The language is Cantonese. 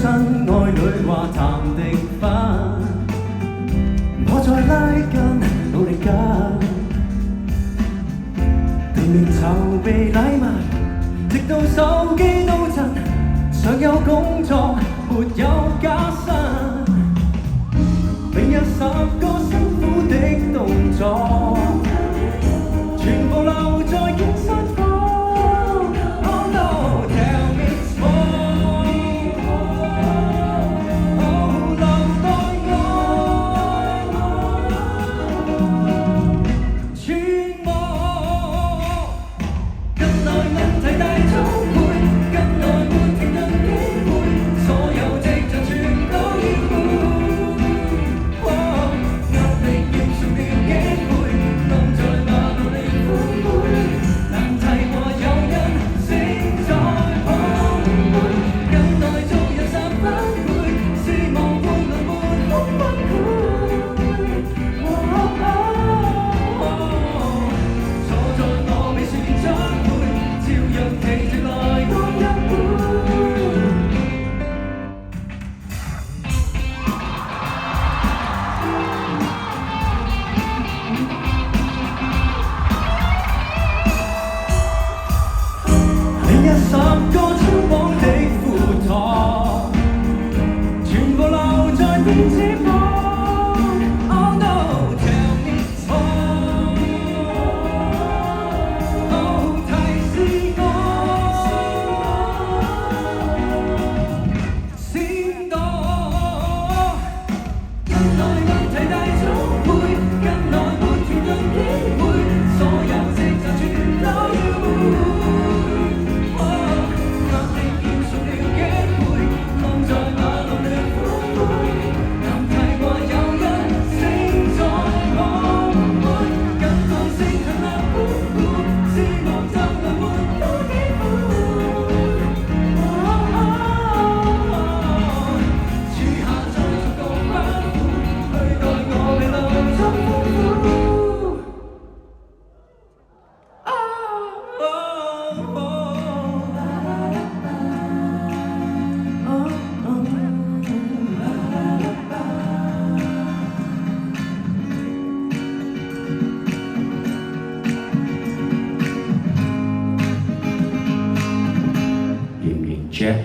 真愛侶話談定婚，我在拉筋努力緊，拼命籌備禮物，直到手機都震，尚有工作沒有加薪，每日10個辛苦的動作，全部留在健身房。10個春光的褲托，全部留在電子房。Oh no, tell me more. Oh， 提示我，先躲。近來問題大總會，近來沒停頓機會，所有職責全都要換。Jack